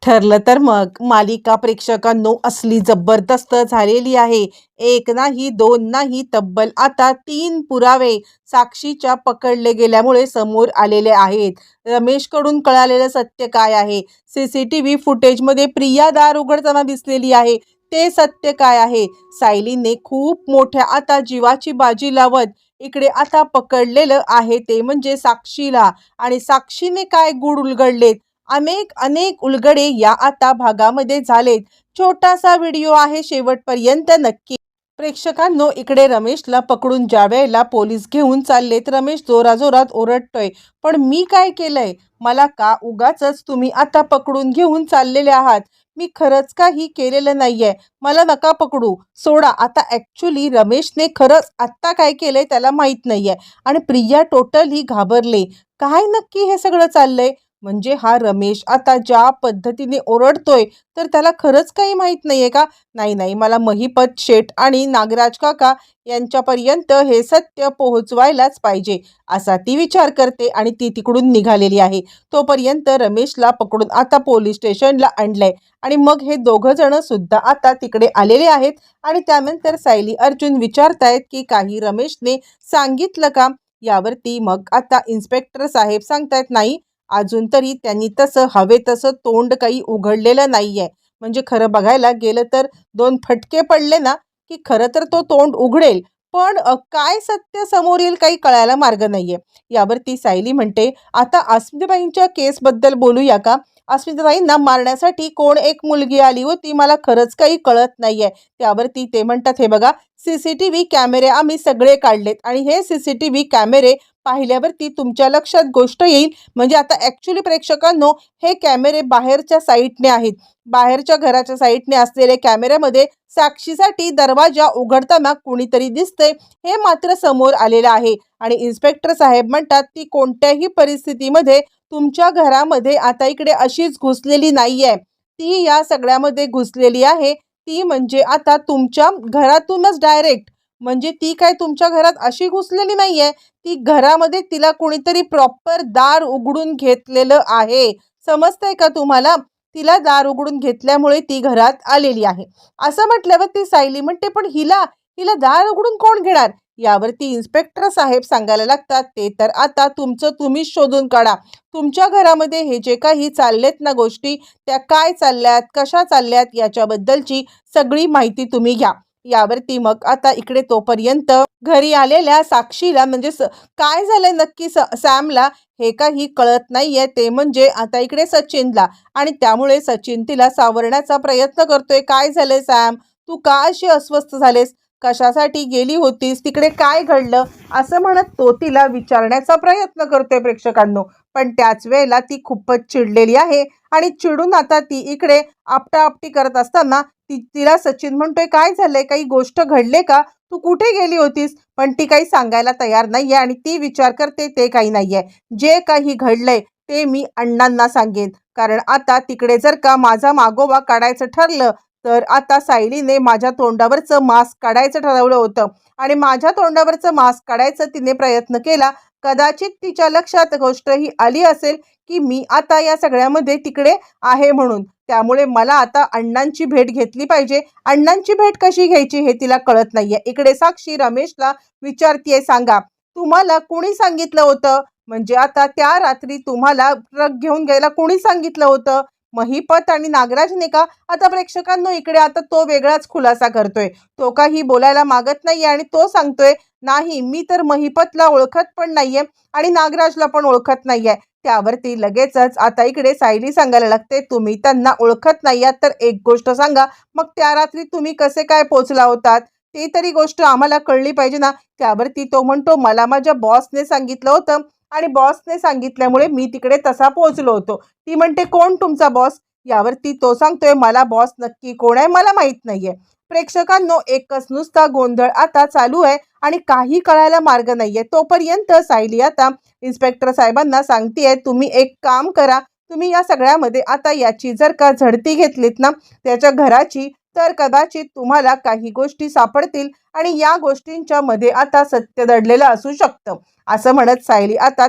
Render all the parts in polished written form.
ठरलं तर मग मालिका प्रेक्षकांनो असली जबरदस्त झालेली आहे. एक नाही, दोन नाही, तब्बल आता 3 पुरावे साक्षीच्या पकडले गेल्यामुळे समोर आलेले आहेत. रमेशकडून कळालेलं सत्य काय आहे? सीसीटीव्ही फुटेजमध्ये प्रिया दार उघडताना दिसलेली आहे. ते सत्य काय आहे? सायलीने खूप मोठ्या आता जीवाची बाजी लावत इकडे आता पकडलेलं आहे ते म्हणजे साक्षीला. आणि साक्षीने काय गूढ उलगडलेत? अनेक अनेक उलगडे या आता भागामध्ये झालेत. छोटासा व्हिडिओ आहे, शेवटपर्यंत नक्की प्रेक्षकांनो. इकडे रमेशला पकडून ज्या वेळेला पोलीस घेऊन चाललेत, रमेश जोराजोरात ओरडतोय, पण मी काय केलंय? मला का उगाचच तुम्ही आता पकडून घेऊन चाललेले आहात? मी खरंच काही केलेलं नाहीये, मला नका पकडू, सोडा. आता ऍक्च्युली रमेशने खरंच आत्ता काय केलंय त्याला माहित नाहीये. आणि प्रिया टोटली घाबरले. काय नक्की हे सगळं चाललंय? म्हणजे हा रमेश आता ज्या पद्धतीने ओरडतोय तर त्याला खरंच काही माहित नाहीये का? नाही नाही, मला महिपत शेठ आणि नागराज काका यांच्यापर्यंत हे सत्य पोहोचवायलाच पाहिजे, असा ती विचार करते आणि ती तिकडून निघालेली आहे. तोपर्यंत रमेशला पकडून आता पोलीस स्टेशनला आणलंय आणि मग हे दोघं जण सुद्धा आता तिकडे आलेले आहेत. आणि त्यानंतर सायली अर्जुन विचारतायत की काही रमेशने सांगितलं का? यावरती मग आता इन्स्पेक्टर साहेब सांगतायत, नाही, अजून तरी त्यांनी तसं हवे तसं तोंड काही उघडलेलं नाहीये. म्हणजे खरं बघायला गेलं तर 2 फटके पडले ना की खरं तर तो तोंड उघडेल, पण काय सत्य समोर येईल काही कळायला मार्ग नाहीये. यावरती सायली म्हणते, आता अस्मिताबाईंच्या केसबद्दल बोलूया का? अस्मिताबाईंना मारण्यासाठी कोण एक मुलगी आली होती, मला खरंच काही कळत नाहीये. त्यावरती ते म्हणतात, हे बघा, सीसीटीव्ही कॅमेरे आम्ही सगळे काढलेत आणि हे सीसीटीव्ही कॅमेरे पाहिल्यावरती तुमच्या लक्षात गोष्ट येईल. म्हणजे आता ऍक्च्युली प्रेक्षकांनो, हे कॅमेरे बाहेरच्या साईडने आहेत. बाहेरच्या घराच्या साईडने असलेल्या कॅमेऱ्यामध्ये साक्षीसाठी दरवाजा उघडताना कुणीतरी दिसतंय, हे मात्र समोर आलेलं आहे. आणि इन्स्पेक्टर साहेब म्हणतात, ती कोणत्याही परिस्थितीमध्ये तुमच्या घरामध्ये आता इकडे अशीच घुसलेली नाहीये. ती या सगळ्यामध्ये घुसलेली आहे. ती म्हणजे आता तुमच्या घरातूनच डायरेक्ट, म्हणजे ती काय तुमच्या घरात अशी घुसलेली नाहीये. ती घरामध्ये तिला कोणीतरी प्रॉपर दार उघडून घेतलेलं आहे. समजतंय का तुम्हाला? तिला दार उघडून घेतल्यामुळे ती घरात आलेली आहे. असं म्हटल्यावर ती सायली म्हणते, पण हिला हिला दार उघडून कोण घेणार? यावरती इन्स्पेक्टर साहेब सांगायला लागतात, ते तर आता तुमचं तुम्हीच शोधून काढा. तुमच्या घरामध्ये हे जे काही चाललेत ना गोष्टी, त्या काय चालल्यात, कशा चालल्यात, याच्याबद्दलची सगळी माहिती तुम्ही घ्या. यावरती मग आता इकडे तोपर्यंत घरी आलेल्या साक्षीला म्हणजे काय झालंय नक्की सॅमला हे काही कळत नाहीये. ते म्हणजे आता इकडे सचिनला. आणि त्यामुळे सचिन तिला सावरण्याचा प्रयत्न करतोय. काय झालंय सॅम, तू का अशी अस्वस्थ झालेस? कशासाठी गेली होतीस? तिकडे काय घडलं? असं म्हणत तो तिला विचारण्याचा प्रयत्न करतोय प्रेक्षकांनो. पण त्याच वेळेला ती खूपच चिडलेली आहे आणि चिडून आता ती इकडे आपटाआपटी करत असताना तिला सचिन म्हणतोय, काय झालंय? काही गोष्ट घडले का? तू कुठे गेली होतीस? पण ती काही सांगायला तयार नाहीये आणि ती विचार करते, ते काही नाहीये. जे काही घडलंय ते मी अण्णांना सांगेन. कारण आता तिकडे जर का माझा मागोवा काढायचं ठरलं तर आता सायलीने माझ्या तोंडावरचं मास्क काढायचं ठरवलं होतं आणि माझ्या तोंडावरचं मास्क काढायचं तिने प्रयत्न केला. कदाचित तिच्या लक्षात गोष्ट ही आली असेल की मी आता या सगळ्यामध्ये तिकडे आहे म्हणून. त्यामुळे मला आता अण्णांची भेट घेतली पाहिजे. अण्णांची भेट कशी घ्यायची हे तिला कळत नाहीये. इकडे साक्षी रमेशला विचारतीये, सांगा, तुम्हाला कोणी सांगितलं होतं? म्हणजे आता त्या रात्री तुम्हाला ट्रक घेऊन गेला कोणी सांगितलं होतं? महिपत आणि नागराजने का? आता प्रेक्षकांनो, इकडे आता तो वेगळाच खुलासा करतोय. तो काही बोलायला मागत नाहीये आणि तो सांगतोय, नाही, मी तर महिपतला ओळखत पण नाहीये आणि नागराजला पण ओळखत नाहीये. त्यावरती लगेचच आता इकडे सायली सांगायला लागते, तुम्ही त्यांना ओळखत नाहीयात तर एक गोष्ट सांगा, मग त्या रात्री तुम्ही कसे काय पोहोचला होतात? ते तरी गोष्ट आम्हाला कळली पाहिजे ना. त्यावरती तो म्हणतो, मला माझ्या बॉसने सांगितलं होतं आणि बॉसने सांगितल्यामुळे मी तिकडे तसा पोहोचलो होतो. ती म्हणते, कोण तुमचा बॉस? यावरती तो सांगतोय, मला बॉस नक्की कोण आहे मला माहित नाहीये. प्रेक्षकांनो, एकच नुसता गोंधळ आता चालू आहे आणि काही कळायला मार्ग नाहीये. तोपर्यंत सायली आता इन्स्पेक्टर साहेबांना सांगतेय, तुम्ही एक काम करा, तुम्ही या सगळ्यामध्ये आता याची जर का झडती घेतलीत ना त्याच्या घराची, तर कदाचित तुम्हाला काही गोष्टी सापडतील आणि या गोष्टींच्या मध्ये आता सत्य दडलेलं असू शकतं, असं म्हणत सायली आता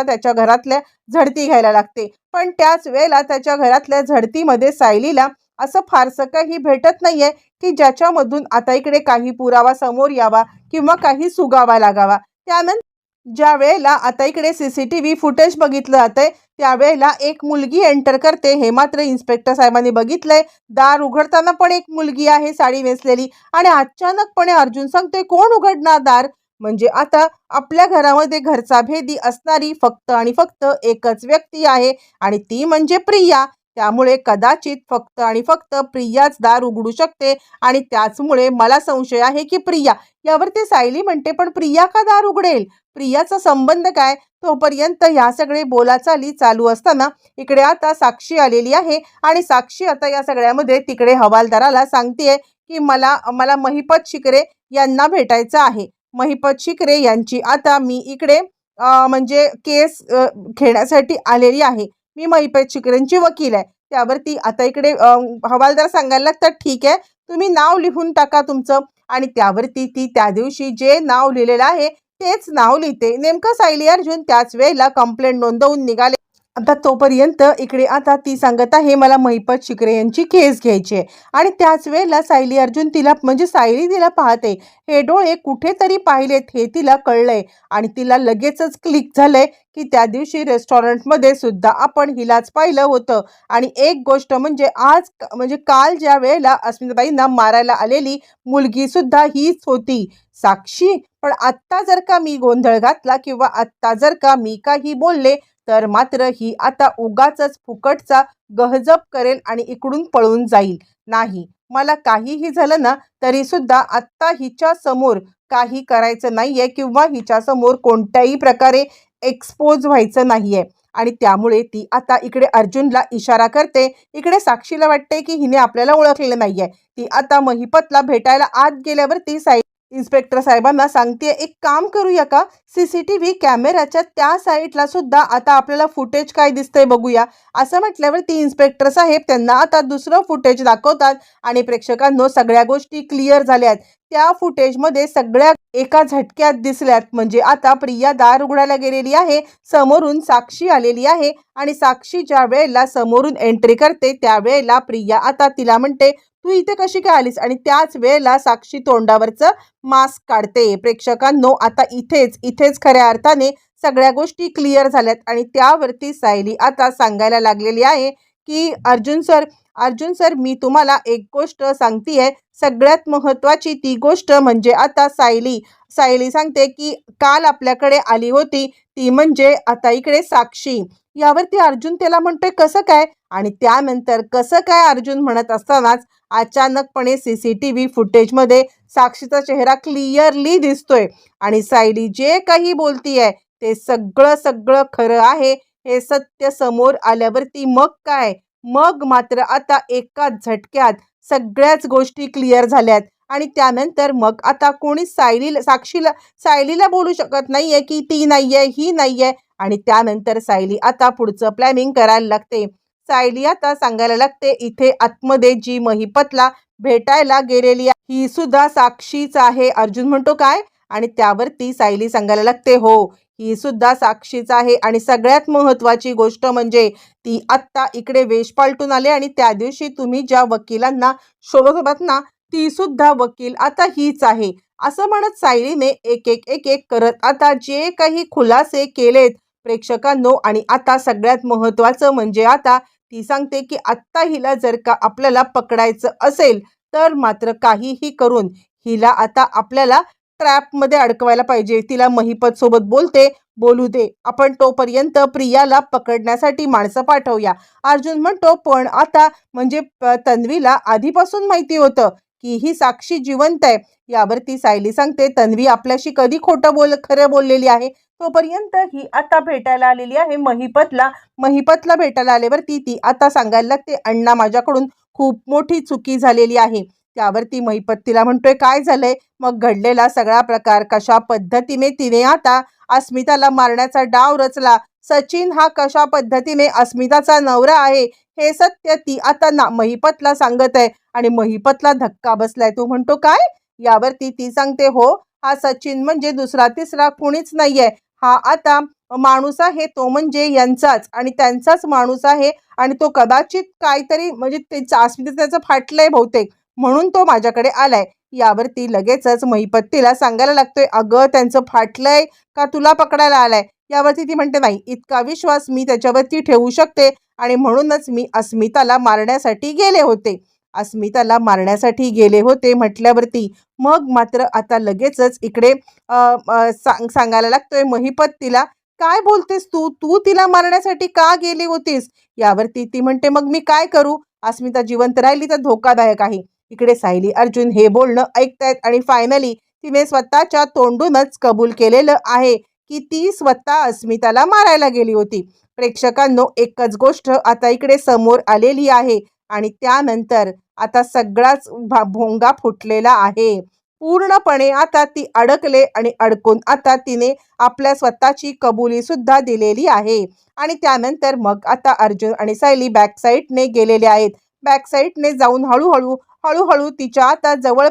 त्याच्या घरातल्या झडती घ्यायला लागते. पण त्याच वेळेला त्याच्या घरातल्या झडतीमध्ये सायलीला असं फारसं काही भेटत नाहीये की ज्याच्यामधून आता इकडे काही पुरावा समोर यावा किंवा काही सुगावा लागावा. त्यानंतर ज्या वेळेला आता इकडे CCTV फुटेज बघितलं जातंय त्यावेळेला एक मुलगी एंटर करते. हे मात्र इन्स्पेक्टर साहेबांनी बघितलंय. दार उघडताना पण एक मुलगी आहे साडी नेसलेली आणि अचानकपणे अर्जुन सांगते, कोण उघडणार दार? म्हणजे आता आपल्या घरामध्ये घरचा भेदी असणारी फक्त आणि फक्त एकच व्यक्ती आहे आणि ती म्हणजे प्रिया. त्यामुळे कदाचित फक्त आणि फक्त प्रियाच दार उघडू शकते आणि त्याचमुळे मला संशय आहे की प्रिया. यावरती सायली म्हणते, पण प्रिया का दार उघडेल? प्रियाचा संबंध काय? तोपर्यंत ह्या सगळे बोलाचाली चालू असताना इकडे आता साक्षी आलेली आहे आणि साक्षी आता या सगळ्यामध्ये तिकडे हवालदाराला सांगतेय की मला मला महिपत शिकरे यांना भेटायचं आहे. महिपत शिकरे यांची आता मी इकडे म्हणजे केस घेण्यासाठी आलेली आहे. मी महिपत शिकरेंची वकील आहे. त्यावरती आता इकडे हवालदार सांगायला लागतात, ठीक आहे, तुम्ही नाव लिहून टाका तुमचं. आणि त्यावरती ती त्या दिवशी जे नाव लिहिलेलं आहे तेच नाव लिहिते. नेमकं सायली अर्जुन त्याच वेळेला कंप्लेंट नोंदवून निघाले. आता तोपर्यंत इकडे आता ती सांगत आहे, मला महिपत शिकरे यांची केस घ्यायची आहे. आणि त्याच वेळेला सायली अर्जुन तिला म्हणजे सायली तिला पाहते. हे डोळे कुठेतरी पाहिलेत हे तिला कळलंय आणि तिला लगेचच क्लिक झालंय की त्या दिवशी रेस्टॉरंटमध्ये सुद्धा आपण हिलाच पाहिलं होतं. आणि एक गोष्ट म्हणजे आज म्हणजे काल ज्या वेळेला अस्मिताबाईंना मारायला आलेली मुलगी सुद्धा हीच होती, साक्षी. पण आत्ता जर का मी गोंधळ घातला किंवा आत्ता जर का मी काही बोलले तर मात्र ही आता उगाचच फुकटचा गहजब करेल आणि इकडून पळून जाईल. नाही, मला काहीही झालं ना तरी सुद्धा आत्ता हिच्या समोर काही करायचं नाहीये किंवा हिच्या समोर कोणत्याही प्रकारे एक्सपोज व्हायचं नाहीये. आणि त्यामुळे ती आता इकडे अर्जुनला इशारा करते. इकडे साक्षीला वाटते की हिने आपल्याला ओळखलेलं नाहीये. ती आता महिपतला भेटायला आत गेल्यावरती इन्स्पेक्टर साहेबांना सांगते, एक काम करूया का, CCTV कॅमेऱ्याच्या त्या साईडला सुद्धा आता आपल्याला फुटेज काय दिसतंय बघूया. असं म्हटल्यावरती इन्स्पेक्टर साहेब त्यांना आता दुसरं फुटेज दाखवतात आणि प्रेक्षकांनो सगळ्या गोष्टी क्लिअर झाल्यात. त्या फुटेजमध्ये सगळ्या एका झटक्यात दिसल्यात. म्हणजे आता प्रिया दार उघडायला गेलेली आहे, समोरून साक्षी आलेली आहे आणि साक्षी ज्या वेळेला समोरून एंट्री करते त्यावेळेला प्रिया आता तिला म्हणते, तू इथे कशी काय आलीस? आणि त्याच वेळेला साक्षी तोंडावरचं मास्क काढते. प्रेक्षकांनो आता इथेच खऱ्या अर्थाने सगळ्या गोष्टी क्लिअर झाल्यात आणि त्यावरती सायली आता सांगायला लागलेली आहे की अर्जुन सर मी तुम्हाला एक गोष्ट सांगतेय. सगळ्यात महत्वाची ती गोष्ट म्हणजे आता सायली सांगते की काल आपल्याकडे आली होती ती म्हणजे आता इकडे साक्षी. यावरती अर्जुन त्याला म्हणतोय, कसं काय? आणि त्यानंतर कसं काय अर्जुन म्हणत असतानाच अचानकपणे CCTV फुटेजमध्ये साक्षीचा चेहरा क्लिअरली दिसतोय आणि सायली जे काही बोलतीये ते सगळं खरं आहे हे सत्य समोर आल्यावरती मग काय, मग मात्र आता एकाच झटक्यात सगळ्याच गोष्टी क्लिअर झाल्यात. आणि त्यानंतर मग आता कोणी सायलीला बोलू शकत नाहीये की ती नाहीये, ही नाहीये. आणि त्यानंतर सायली आता पुढचं प्लॅनिंग करायला लागते. सायली आता सांगायला लागते, इथे आतमध्ये जी महिपतला भेटायला गेलेली आहे ही सुद्धा साक्षीच आहे. अर्जुन म्हणतो, काय? आणि त्यावरती सायली सांगायला लागते, हो ही सुद्धा साक्षीच आहे. आणि सगळ्यात महत्वाची गोष्ट म्हणजे ती आत्ता इकडे वेश पालटून आले आणि त्या दिवशी तुम्ही ज्या वकिलांना शोधत होतात ना ती सुद्धा वकील आता हीच आहे. असं म्हणत सायलीने एक करत आता जे काही खुलासे केलेत प्रेक्षकांनो. आणि आता सगळ्यात महत्वाचं म्हणजे आता ती सांगते की आत्ता हिला जर का आपल्याला पकडायचं असेल तर मात्र काहीही करून हिला आता आपल्याला ट्रॅपमध्ये अडकवायला पाहिजे. तिला महिपत सोबत बोलू दे, आपण तोपर्यंत प्रियाला पकडण्यासाठी माणसं पाठवूया. अर्जुन म्हणतो, पण आता म्हणजे तन्वीला आधीपासून माहिती होतं की ही साक्षी जिवंत आहे. यावरती सायली सांगते, तन्वी आपल्याशी कधी खरं बोललेली आहे? तोपर्यंत ही आता भेटायला आलेली आहे महिपतला भेटायला आल्यावरती ती आता सांगायला लागते, अण्णा माझ्याकडून खूप मोठी चुकी झालेली आहे. त्यावरती महिपत तिला म्हणतोय काय झालंय, मग घडलेला सगळा प्रकार, कशा पद्धतीने तिने आता अस्मिताला मारण्याचा डाव रचला, सचिन हा कशा पद्धतीने अस्मिताचा नवरा आहे हे सत्य ती आता महिपतला सांगत आहे. आणि महिपतला धक्का बसलाय. तो म्हणतो काय, यावरती ती सांगते हो, हा सचिन म्हणजे दुसरा तिसरा कुणीच नाहीये, हा आता माणूस आहे तो म्हणजे यांचाच आणि त्यांचाच माणूस आहे आणि तो कदाचित काहीतरी म्हणजे अस्मिता त्याचं फाटलंय बहुतेक म्हणून तो माझ्याकडे आलाय. यावरती लगेचच महिपत तिला सांगायला लागतोय, अगं त्यांचं फाटलंय का तुला पकडायला आलाय. यावरती ती म्हणते नाही, इतका विश्वास मी त्याच्यावरती ठेवू शकते आणि म्हणूनच मी अस्मिताला मारण्यासाठी गेले होते. अस्मिताला मारण्यासाठी गेले होते म्हटल्यावरती मग मात्र आता लगेचच इकडे सांगायला लागतोय महिपत तिला, काय बोलतेस तू, तू तिला मारण्यासाठी का गेली होतीस. यावरती ती म्हणते मग मी काय करू, अस्मिता जिवंत राहिली तर धोकादायक आहे. इकडे सायली अर्जुन हे बोलणं ऐकतायत आणि फायनली तिने स्वतःच्या तोंडूनच कबूल केलेलं आहे की ती स्वतः अस्मिताला मारायला गेली होती. प्रेक्षकांनो, एकच गोष्ट आता इकडे समोर आलेली आहे आणि त्यानंतर आता सगळाच भोंगा फुटलेला आहे. पूर्णपणे आता ती अडकले आणि अडकून आता तिने आपल्या स्वतःची कबुली सुद्धा दिलेली आहे. आणि त्यानंतर मग आता अर्जुन आणि सायली बॅक साईडने गेलेले आहेत. बॅक साईडने जाऊन हळूहळू तिच्या आता जवळ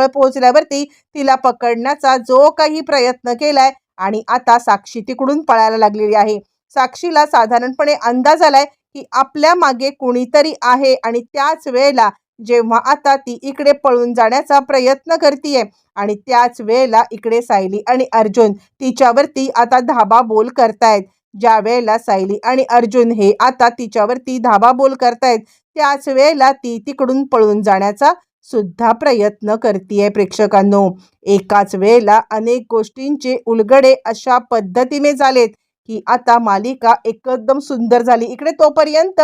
पोहोचल्यावरती तिला पकडण्याचा जो काही प्रयत्न केलाय आणि आता साक्षी तिकडून पळायला लागलेली आहे. साक्षीला साधारणपणे अंदाज आलाय की आपल्या मागे कुणीतरी आहे आणि त्याच वेळेला जेव्हा आता ती इकडे पळून जाण्याचा प्रयत्न करतीये आणि त्याच वेळेला इकडे सायली आणि अर्जुन तिच्यावरती आता धाबाबोल करतायत. ज्या वेळेला सायली आणि अर्जुन हे आता तिच्यावरती धाबाबोल करतायत त्याच वेळेला ती तिकडून पळून जाण्याचा सुद्धा प्रयत्न करतीये. प्रेक्षकांनो, एकाच वेळेला अनेक गोष्टींचे उलगडे अशा पद्धतीने झालेत की आता मालिका एकदम सुंदर झाली. इकडे तोपर्यंत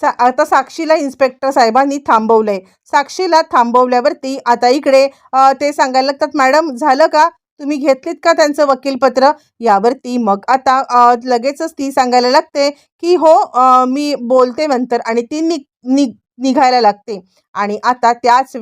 आता साक्षीला इन्स्पेक्टर साहेबांनी थांबवलंय. साक्षीला थांबवल्यावरती आता इकडे ते सांगायला लागतात, मॅडम झालं का, तुम्ही घेतलीत का त्यांचं वकीलपत्र. यावरती मग आता लगेचच ती सांगायला लागते की हो मी बोलते नंतर आणि ती निघायला लागते. आणि आता त्याच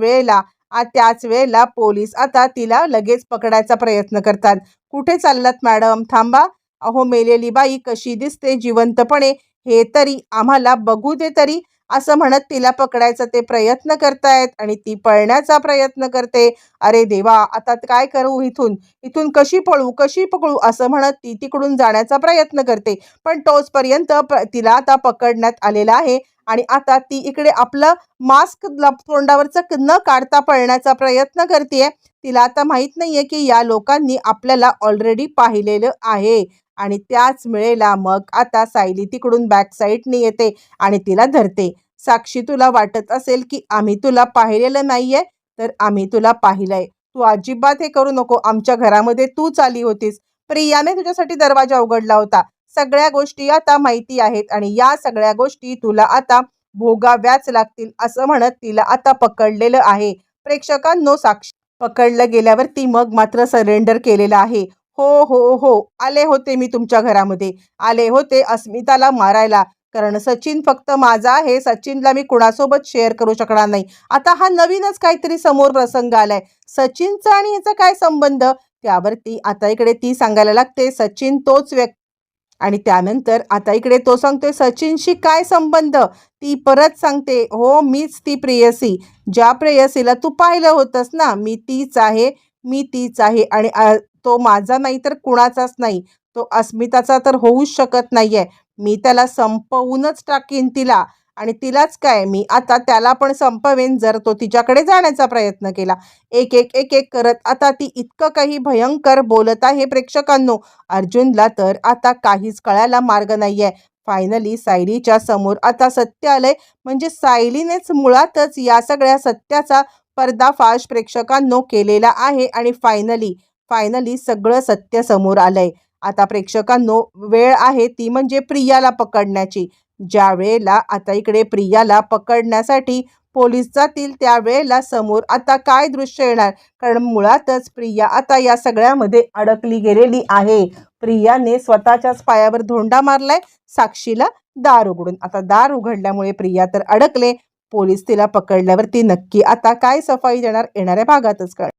वेळेला पोलीस आता तिला लगेच पकडायचा प्रयत्न करतात. कुठे चाललात मॅडम, थांबा, अहो मेलेली बाई कशी दिसते जिवंतपणे हे तरी आम्हाला बघू दे तरी, असं म्हणत तिला पकडायचा ते प्रयत्न करतायत आणि ती पळण्याचा प्रयत्न करते. अरे देवा, आता काय करू, इथून कशी पळू असं म्हणत ती तिकडून जाण्याचा प्रयत्न करते. पण तोचपर्यंत तिला आता पकडण्यात आलेला आहे आणि आता ती इकडे आपलं मास्क तोंडावरचं न काढता पळण्याचा प्रयत्न करते. तिला आता माहित नाहीये की या लोकांनी आपल्याला ऑलरेडी पाहिलेलं आहे. आणि त्याच वेळेला मग आता सायली तिकडून बॅक साईडने येते आणि तिला धरते. साक्षी, तुला वाटत असेल की आम्ही तुला पाहिलेलं नाहीये, तर आम्ही तुला पाहिलंय. तू अजिबात हे करू नको, आमच्या घरामध्ये तूच आली होतीस, प्रियाने तुझ्यासाठी दरवाजा उघडला होता, सगळ्या गोष्टी आता माहिती आहेत आणि या सगळ्या गोष्टी तुला आता भोगाव्याच लागतील, असं म्हणत तिला आता पकडलेलं आहे. प्रेक्षकांनो, साक्षी पकडलं गेल्यावरती मग मात्र सरेंडर केलेलं आहे. हो हो हो, आले होते मी तुमच्या घरामध्ये, आले होते अस्मिताला मारायला, कारण सचिन फक्त माझा आहे, सचिनला मी कुणासोबत शेअर करू शकणार नाही. आता हा नवीनच काहीतरी समोर प्रसंग आलाय, सचिनचा आणि याचा काय संबंध. त्यावरती आता इकडे ती सांगायला लागते सचिन तोच व्यक्ती आणि त्यानंतर आता इकडे तो सांगतोय सचिनशी काय संबंध. ती परत सांगते हो मीच ती प्रेयसी, ज्या प्रेयसीला तू पाहिलं होतंस ना, मी तीच आहे आणि तो माझा नाही तर कुणाचाच नाही, तो अस्मिताचा तर होऊच शकत नाहीये. मी त्याला संपवूनच टाकीन तिला, आणि तिलाच काय मी आता त्याला पण संपवेन जर तो तिच्याकडे जाण्याचा प्रयत्न केला. एक एक करत आता ती इतकं काही भयंकर बोलत आहे. प्रेक्षकांनो, अर्जुनला तर आता काहीच कळायला मार्ग नाहीये. फायनली सायलीच्या समोर आता सत्य आलंय, म्हणजे सायलीनेच मुळातच या सगळ्या सत्याचा पर्दाफाश प्रेक्षकांनो केलेला आहे आणि फायनली सगळं सत्य समोर आलंय. आता प्रेक्षकांनो, वेळ आहे ती म्हणजे प्रियाला पकडण्याची. ज्या वेळेला आता इकडे प्रियाला पकडण्यासाठी पोलीस जातील त्यावेळेला समोर आता काय दृश्य येणार, कारण मुळातच प्रिया आता या सगळ्यामध्ये अडकली गेलेली आहे. प्रियाने स्वतःच्याच पायावर धोंडा मारलाय साक्षीला दार उघडून. आता दार उघडल्यामुळे प्रिया तर अडकले, पोलीस तिला पकडल्यावरती नक्की आता काय सफाई देणार येणाऱ्या भागातच कळेल.